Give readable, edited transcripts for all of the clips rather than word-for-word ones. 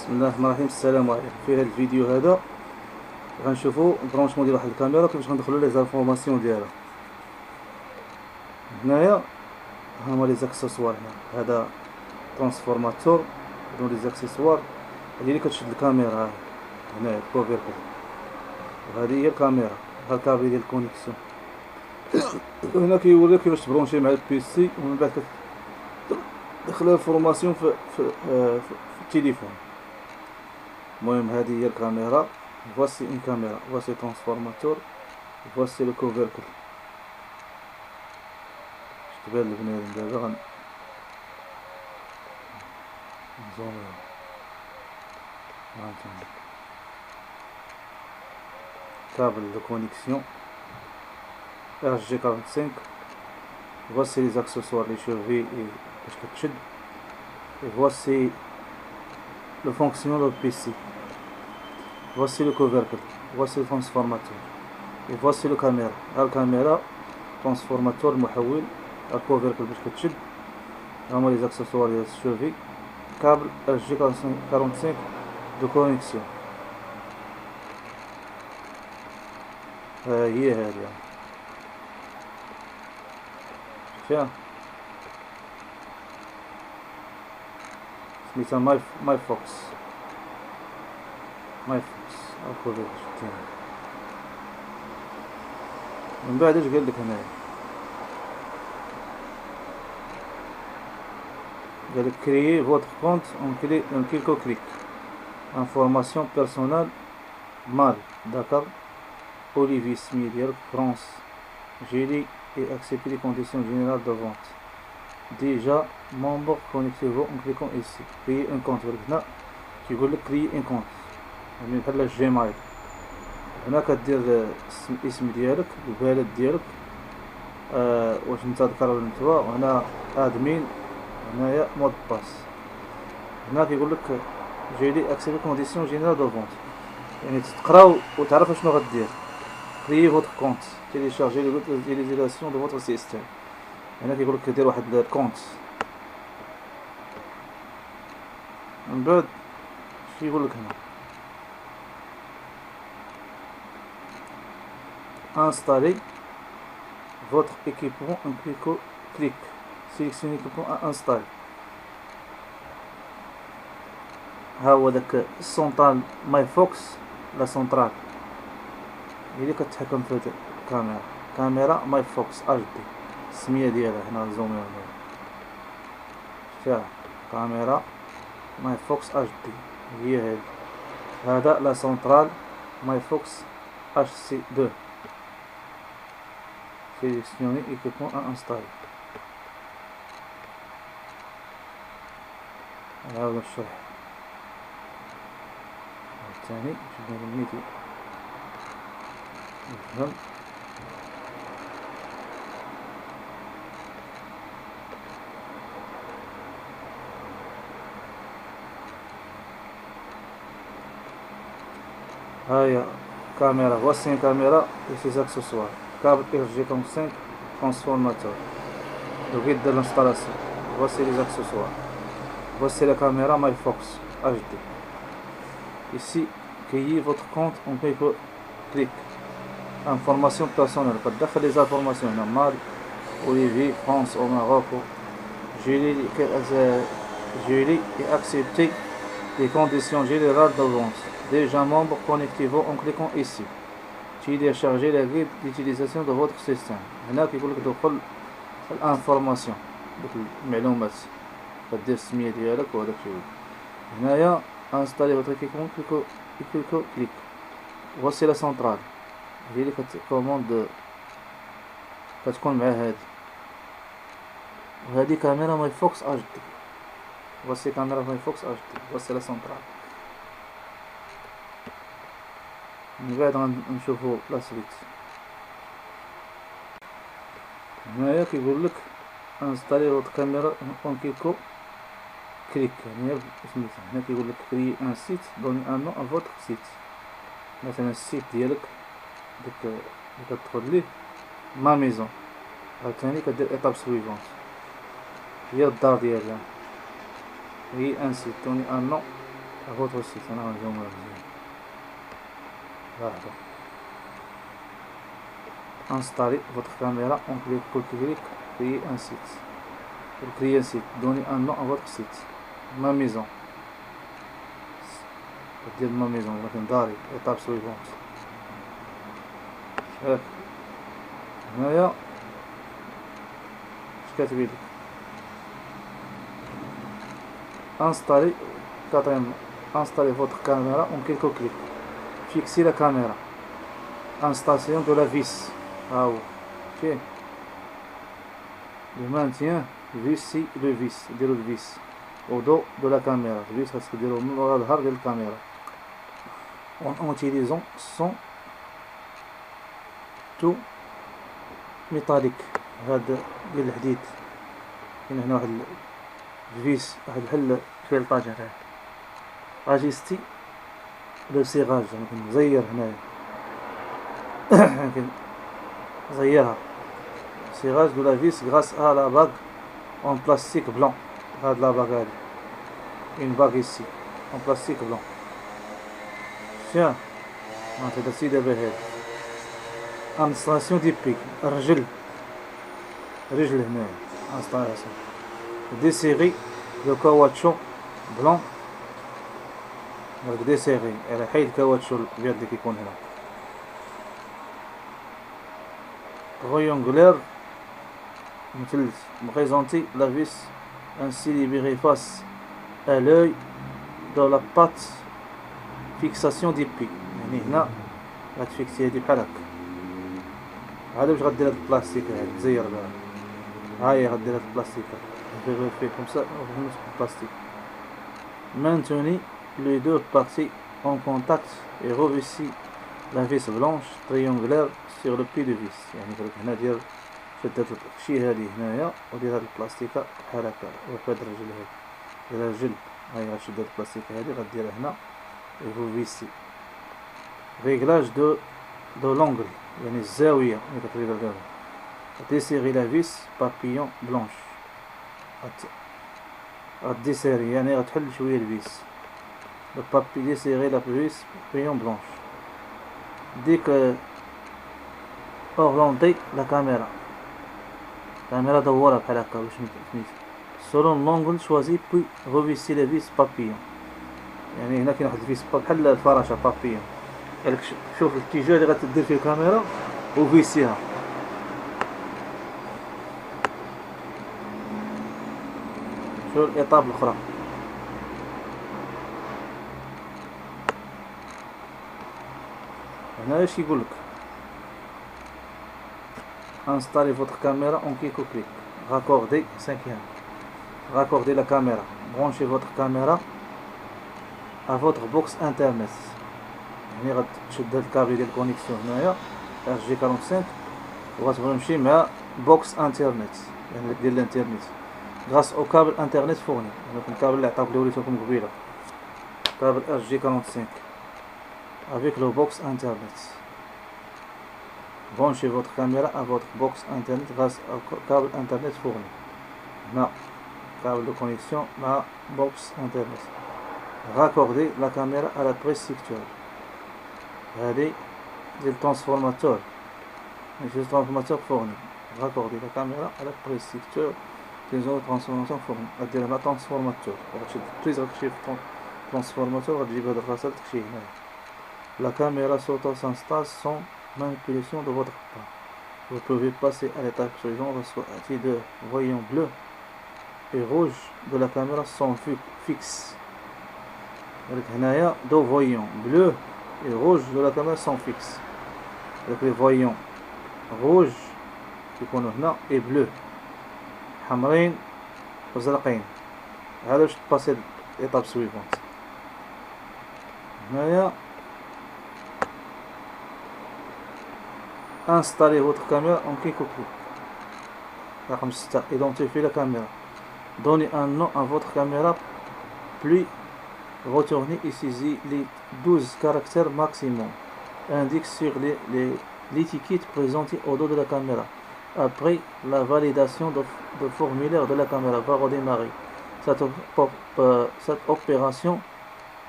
بسم الله الرحمن الرحيم. السلام عليكم. في هذا الفيديو هذا غنشوفوا برونشمون ديال واحد الكاميرا كيفاش غندخلوا لي زانفورماسيون ديالها. هنايا هما لي زاكسيسوار. هذا ترانسفورماتور، هادو لي زاكسيسوار. هادي اللي كتشد الكاميرا هنايا الكوفيركل، وهذه هي الكاميرا. ها الكابل ديال الكونيكسيون. هنا كيوريك كيفاش تبرونشي مع البيسي، ومن بعد كتدخل الفورماسيون في التليفون. المهم هذه هي الكاميرا. voici une caméra, voici le transformateur, voici le couvercle. تبان البنادم دابا غنزوميو. هانتوما كابل دو كونيكسيون RG45. voici les accessoires, les chevilles باش كتشد. voici le fonctionnement du PC. voici le couvercle, voici le transformateur, et voici le caméra. La caméra, transformateur, المحول, le couvercle باش كتشد. هما les accessoires ديال الشوفي. câble RG45 de connexion. هي هادي شفتيها؟ سميتها ماي فوكس. الكوفيركل شفتيها. من بعد اش قالك هنايا؟ قالك créer votre compte en quelques clics. Information personnelle مال Dakar Olivier Smith ديالك France Gély et accepter les conditions générales de vente. Déjà membre, connectez-vous en cliquant ici. Créer un compte. هنا كيقول لك créer un compte يعني بحال الجيميل. هنا كدير الاسم ديالك، البلد ديالك، واش انت ذكر ولا نتوى، وهنا ادمين، هنايا مود باس. هنا كيقول لك جيلي اكسيبي كونديسيون جينيرال دو فونت، يعني تقراو وتعرف شنو غدير. كريي فوتر كونت، تيليشارجي ليزيلاسيون دو فوتر سيستيم. هنا كيقول لك دير واحد الكونت. من بعد كيقول لك هنا installer votre équipement en clic. Sélectionnez l'équipement à installer. ها هو داك السونطرال ماي فوكس. لا سونطرال هي اللي كتحكم في الكاميرا. كاميرا ماي فوكس اش دي السميه ديالها. هنا نزوميو عليها. شفتيها؟ كاميرا ماي فوكس اش دي هي هذه. هذا لا سونطرال ماي فوكس اش سي 2. sélectionner équipement à installer. هذا الشرح الثاني شفنا الميتي نفهم. هاي كاميرا. voici une caméra et ses accessoires. câble RG45 transformateur. Le guide de l'installation. Voici les accessoires. Voici la caméra MyFox HD. Ici, créez votre compte en quelques clics. Informations personnelles. Vous les informations. Mal, Olivier, France, au Maroc. Julie et accepter les conditions générales de vente. Déjà membre, connectez-vous en cliquant ici. télécharger la guide d'utilisation de votre système. هنا كيقول لك دخل الانفورماسيون، دوك المعلومات كدير السميه ديالك وهذاك الشيء. هنايا انستالي فوتر كيكون كليك. voici la centrale هي اللي كتكوموند كتكون مع هادي. وهادي كاميرا ماي فوكس اش دي. voici كاميرا ماي فوكس اش دي. voici la centrale. من بعد غنشوفو لا سويت. هنايا كيقول لك انستالي فوت كاميرا اون كيكو كليك. يعني سميتها. هنا كيقول لك كري ان سيت دوني ان نو ا فوتر سيت. مثلا السيت ديالك ديك اللي كتدخل ليه ما ميزون. عاوتاني كدير ايطاب سويفونت هي الدار ديالها. هي ان سيت دوني ان نو ا فوتر سيت. مثلا السيت ديالك ديك اللي كتدخل ليه ما ميزون. عاوتاني كدير ايطاب سويفونت هي الدار ديالها. هي الدار ديالها. من بعد غنشوفو لا سويت. هنايا كيقول لك انستالي فوت كاميرا اون كيكو كليك. يعني سميتها. هنا كيقول لك كري ان سيت دوني ان نو ا فوتر سيت. مثلا السيت ديالك ديك اللي كتدخل ليه ما ميزون. هي الدار ديالها. هي ان سيت دوني ان نو à votre site. Voilà. Installez votre caméra en clic, créer un site. Pour créer un site, donnez un nom à votre site. Ma maison. Dire ma maison, étape suivante. هنايا اش كاتبين لك installez votre caméra en quelques clics. Fixez la caméra. Installation de la vis. Ah ouais. Ok. Le maintien, vis, le vis, le vis au dos de la caméra. Le vis reste au dos de la caméra. En utilisant son tout métallique. هذا ديال الحديد. كاين هنا واحد الفيس، واحد بحال الفلطاج هنا. اجيستي لو سيغاج، يمكن نزير هنايا. يمكن نزيرها. سيغاج دو لا فيس غراس ا لا باغ en plastique blanc. هاد لا باغ هادي. une bague ici en plastique blanc. Tiens. هانت درتي دابا هادي. انستالاسيون تيبيك. رجل هنايا. انستالاسيون. ديسيغي لو كاواتشو بلون. ديسيغي على حيد الكاواتشو الابيض اللي كيكون هنا. Triangulaire, présenter la vis ainsi libérée face à l'œil de la patte fixation des pics. يعني هنا غتفيكسي هادي بحال هكا. هذا باش غدير هاد البلاستيك هادي تزير بها. ها هي غدير هاد البلاستيك فيه كوم سا نفس البلاستيك. Maintenez les deux parties en contact et revêtez la vis blanche triangulaire sur le pied de vis. يعني هنا ديال شد هاد الشي هادي هنايا ودير هاد البلاستيكه بحال هكا وفهاد الرجل هادي ديال الرجل. هاهي غتشد هاد البلاستيكه هادي غديرها هنا et vous vissez. Réglage de l'angle يعني الزاويه اللي كتريغل دابا. Desserrer la vis papillon blanche. غديسيري يعني غتحل شويه الفيس. Desserrer la vis papillon blanche. Dès que orienter la caméra. Caméra دورها بحال هكا باش سميتو. Selon l'angle choisi puis revissez la vis papillon. يعني هنا كاين واحد الفيس بحال الفراشه بابيون. قالك شوف الاتجاه اللي غتدير فيه الكاميرا وفيسيها. شوف الايطاب الاخرى. هنا اش كيقول لك installez votre caméra en quelques clics. Raccordez 5e. Raccordez la caméra. Branchez votre caméra à votre box internet. يعني غتشد هاد الكابل ديال الكونيكسيون هنايا RG45 وغتبغي نمشي مع بوكس انترنت يعني ديال الانترنت غاس او كابل انترنت فورني. هذاك الكابل اللي عطاك اللي وريتكم قبيله كابل RG45 avec le box internet. Branchez votre caméra à votre box internet grâce au câble internet fourni. هنا câble de connexion مع box internet. Raccordez la caméra à la prise secteur. هذه ديال الترانسفورماتور ماشي الترانسفورماتور فورني. Raccordez la caméra à la prise secteur ديال الترانسفورماتور فورني. غديرها مع ترانسفورماتور وغتشد البريز غتمشي في الترانسفورماتور غتجيب هاد الراسل تكشي هنايا. La caméra s'auto-s'installe sans manipulation de votre part. Vous pouvez passer à l'étape suivante lorsque deux voyants bleus et rouges de la caméra sont fixes. Donc, هنايا deux voyants bleus et rouges de la caméra sont fixes. Donc, les voyants rouges يكونوا هنا et bleus حمرين وزرقين. هذا باش تباسي l'étape suivante. هنايا Installez votre caméra en quelques clics. رقم 6. Identifiez la caméra. Donnez un nom à votre caméra, puis retournez et saisis les 12 caractères maximum. Indique sur l'étiquette présentée au dos de la caméra. Après la validation de formulaire de la caméra va redémarrer. Cette opération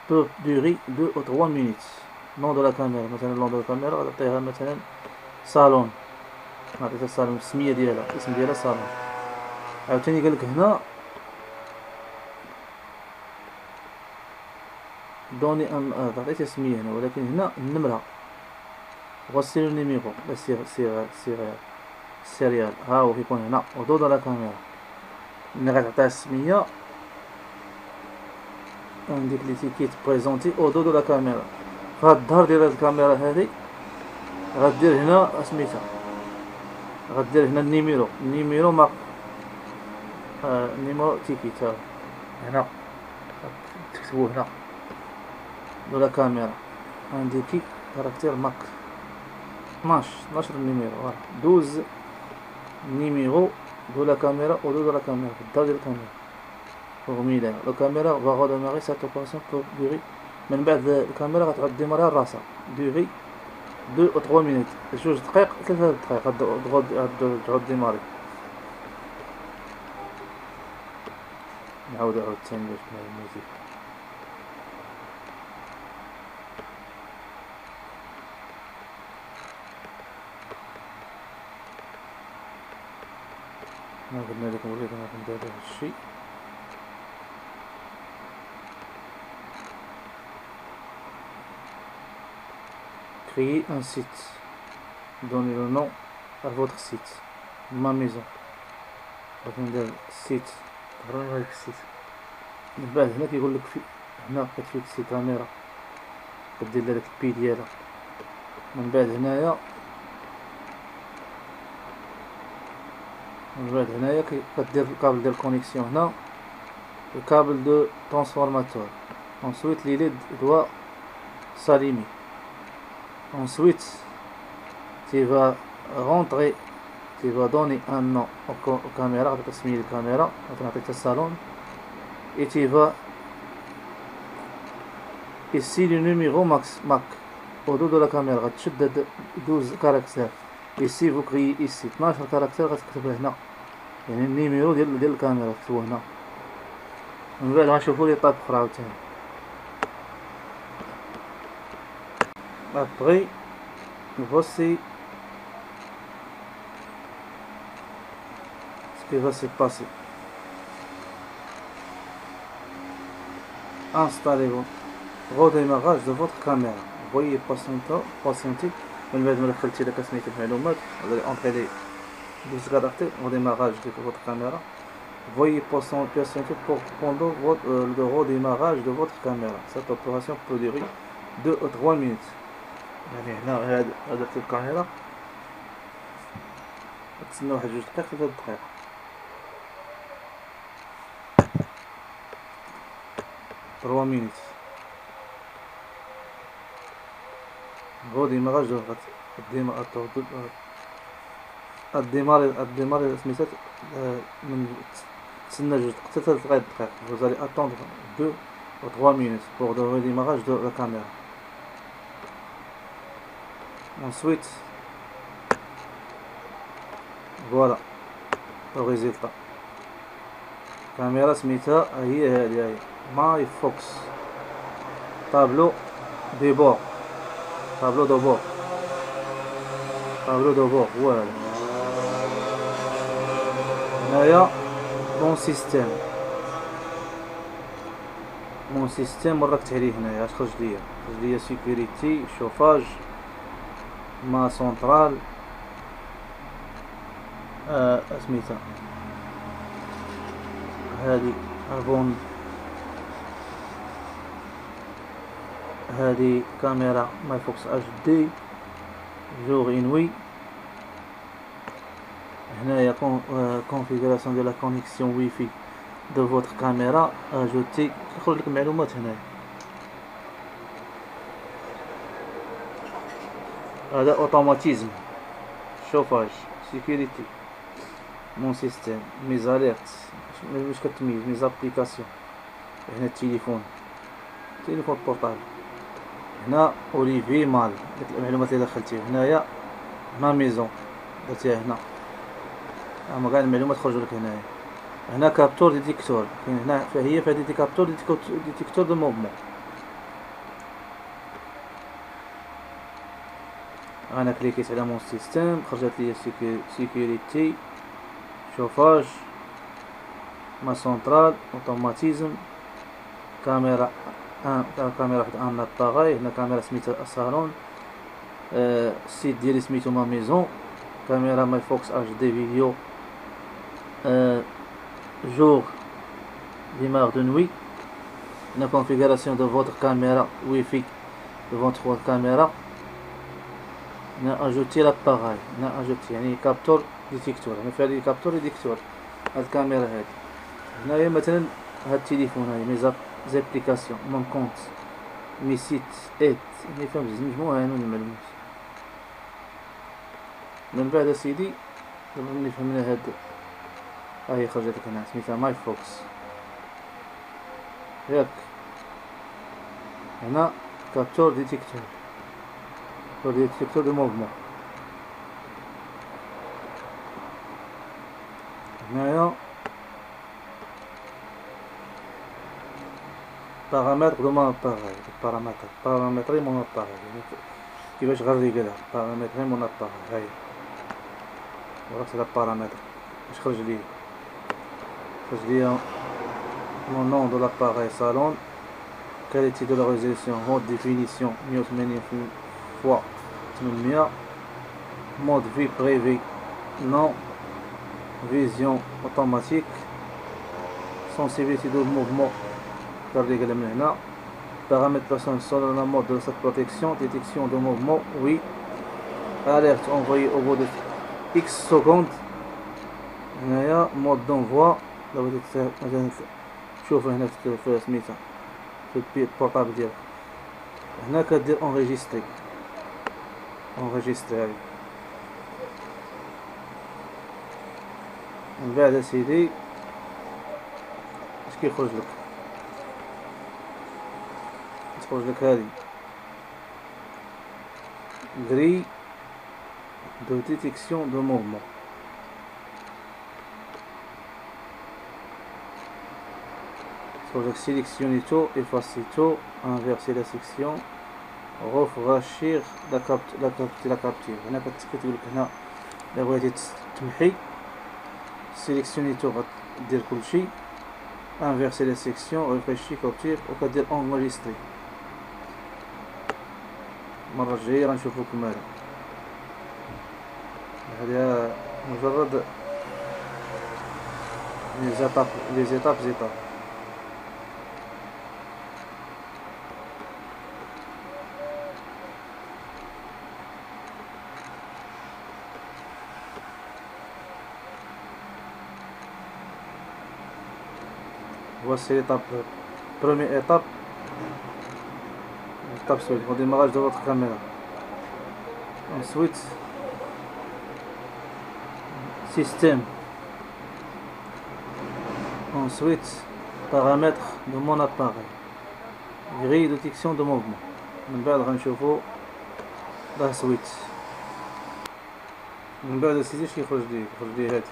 peut durer 2 ou 3 minutes. Nom de la caméra مثلا nom de la caméra غتعطيها مثلا صالون نعطيها صالون السمية ديالها الاسم ديالها صالون. عاوتاني قالك هنا دوني ان عطيتها سمية هنا ولكن هنا النمرة غسير النيميرو السيريال ها هو كيكون هنا ودو دو لا كاميرا ملي غتعطيها السمية عندك لي تيكيت بريزونتي او دو لا كاميرا فهاد الظهر ديال هاد الكاميرا هادي غدير هنا سميتها غدير هنا النيميرو مارك نيميرو تيكيت هنا تكتبو هنا دو لا كاميرا عندك كاركتير ماك 12 النيميرو 12 numéro de la caméra au dos de la caméra, dans la caméra. Formidable. La caméra va redémarrer cette opération pour durer. من بعد الكاميرا غتعود ديمارها راسها durer 2 ou 3 minutes. جوج دقائق 3 دقائق تعود ديماري. نعاود ثاني باش نعاود الموسيقى. ما قلنا لكم وليد انا ندير هذا الشيء. Créer un site. Donnez le nom à votre site. Ma maison. ندير site. قررنا هذاك السيت. من بعد هنا كيقول لك في هنا كتفيك سي كاميرا. كدير لها داك البي ديالها. من بعد هنايا كدير الكابل ديال الكونيكسيون هنا الكابل دو ترانسفورماتور ensuite les LED doit s'allumer ensuite tu vas rentrer tu vas donner un nom aux caméras غادي تسمي الكاميرا غتعطيك الصالون et tu vas ici le numéro mac au dos de la caméra غتشد 12 كاركتير ici vous créez ici 12 كاركتير غتكتبه هنا يعني النيميرو ديال الكاميرا كتبوه هنا. من بعد غنشوفو لي طاب اخرى عاوتاني. Après voici ce qui va se passer. Installez-vous redémarrage de votre caméra. Veuillez patienter. من بعد ما دخلتي لك سميت المعلومات entrer les 12 caractères au démarrage de votre caméra. Veuillez patienter pendant le redémarrage de votre caméra. Cette opération peut durer 2 ou 3 minutes. يعني هنا هذا الكاميرا تسنى واحد 2 دقائق 3 دقائق. Trois minutes. redémarrage de الديماري سميتها من تسنى 2 حتى 3 دقائق. Vous allez attendre 2 ou 3 minutes pour le redémarrage de la caméra. Ensuite voilà le résultat. caméra سميتها هي هذه ماي فوكس tableau de bord tableau de bord voilà. هنايا مون سيستيم مركت عليه هنايا اش خرج ليا سيكوريتي شوفاج ما سونترال سميتها هذه ابون هذه كاميرا ماي فوكس اش دي جور انوي. هنايا configuration de la connexion wifi de votre caméra ajouter كيخرج لك معلومات هنايا. هذا اوتوماتيزم شوفاج سيكوريتي مون سيستيم ميز اليرت واش كتميز ميز ابليكاسيون. هنا التليفون بورطابل هنا اوليفي مال ديك المعلومات اللي دخلتيها. هنايا ما ميزون درتيها هنا اما كاع المعلومات خرجوا لك هنايا. هنا كابتور ديتيكتور كاين هنا فهي فهادي دي كابتور ديتيكتور دو موفمون انا كليكيت على مون سيستم، خرجت لي سيكوريتي، شوفاج، ما سونطرال، اوتوماتيزم، كاميرا كاميرا واحد ان اباغاي، هنا كاميرا سميتها صالون، السيت ديالي سميتو ما ميزون، كاميرا ماي فوكس اش دي فيديو، jour, démarre de nuit, la configuration de votre caméra Wi-Fi de votre caméra, on a ajouté l'appareil, on a ajouté يعني capteur détecteur، on a fait les capteurs détecteur هاد الكاميرا هادي. هنايا مثلا هاد التليفون هاي مي زابليكاسيون، مون كونت، مي سيت اد، يعني فهم مجموعة من المعلومات. من بعد سيدي دابا ملي فهمنا هاد هاهي خرجت لك هنا سميتها ماي فوكس ياك، هنا كابتور ديتيكتور دو موفمون، هنايا بارامتر دو مون اباغاي، بارامتري مون اباغاي، كيفاش غنريقلها بارامتري مون اباغاي. هاهي ورات هاد البارامتر اش خرج ليا mon nom de l'appareil salon, qualité de la résolution, haute définition 1080 x 800, mode vie privée, non, vision automatique, sensibilité de mouvement, paramètres personnes selon la mode de cette protection, détection de mouvement, oui, alerte envoyée au bout de X secondes, mode d'envoi, شوف هنا في سميتها في البورطابل ديالك، هنا كدير اونغيجيستري هادي. من بعد سيدي اش كيخرج لك؟ تخرج لك هادي غري دو ديتيكسيون دو موفمون، sélectionnez tout, effacez tout, inversez la section, rafraîchir la capture. هنا كتقول لك هنا إلا بغيتي تمحي sélectionnez tout غدير كلشي، inverser la section, rafraîchir capture وكدير enregistrer. المرة الجاية غنشوفوكم هذا مجرد لي زيتاب. Voici l'étape, première étape, sur le démarrage de votre caméra. Ensuite, système. Ensuite, paramètres de mon appareil. Grille de détection de mouvement. من بعد غنشوفو لا سويت. من بعد سيدي شي يخرج لي هادي.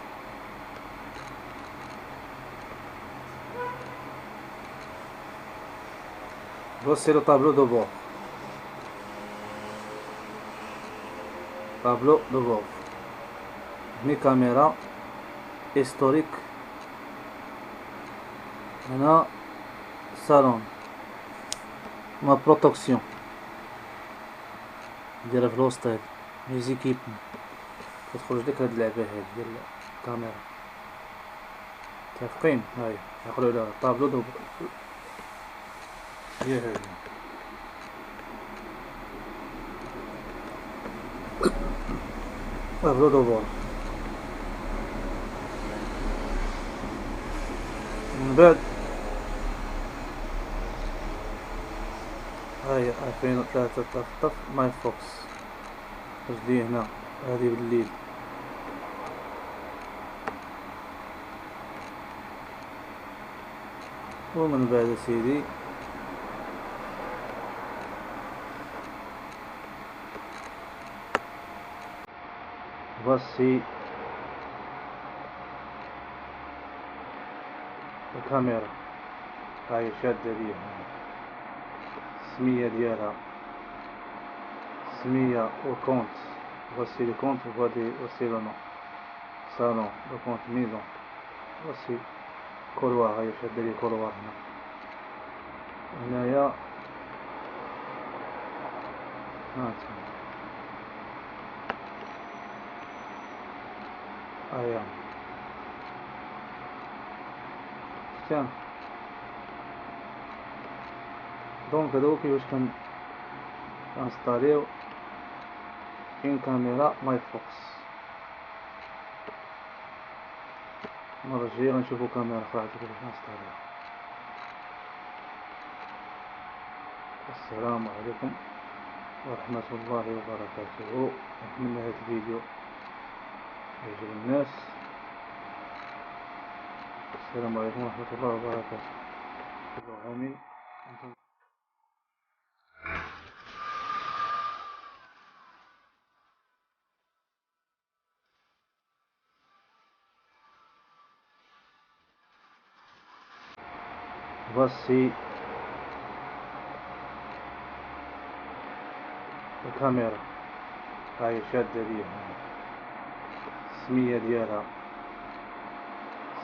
Voici le tableau de bord. Mes caméras historiques. هنا salon. Ma protection. ديالها في الوسط هادي. mes équipements. كتخرج لك هاد اللعبة هادي ديال الكاميرا. متفقين؟ هاهي نقولو لها طابلو دو هي هادي. طابلو دو بور. من بعد هاهي 2003 طف ماي فوكس. خرج لي هنا هادي بالليل. ومن بعد سيدي voici الكاميرا هاي شادة ليها السمية ديالها Smia au compte. Voici le compte, voici le nom. Salon, le compte maison. voici كولوار. هيا شاد لي كولوار هنا. هنايا هانتوما ايا تيان. دونك هذا هو كيفاش كنستاليو اون كاميرا ماي فوكس. المرة الجاية غنشوفو كاميرا أخرى عاد كيفاش نستاليوها. السلام عليكم ورحمة الله وبركاته. نتمنى هذا الفيديو يعجب الناس. السلام عليكم ورحمة الله وبركاته. كل عام وانتم voici الكاميرا. هاي شادة ليها السمية ديالها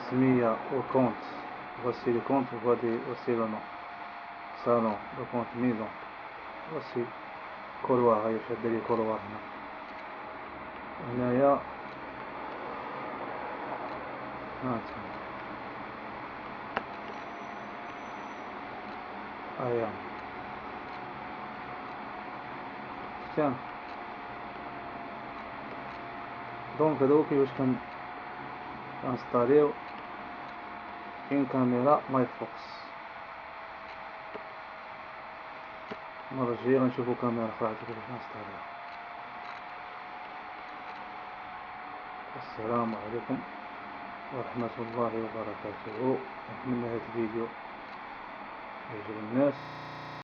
سمية au compte. Voici le compte, voici le nom. Salon, le compte maison. voici كولوار. هاي شادة لي كولوار هنا. هنايا هانتوما ايا تيان. دونك هذا هو كيفاش كنستاليو اون كاميرا ماي فوكس. المرة الجاية غنشوفو كاميرا أخرى عاد كيفاش نستاليوها. السلام عليكم ورحمة الله وبركاته. نتمنى هذا الفيديو يعجب الناس.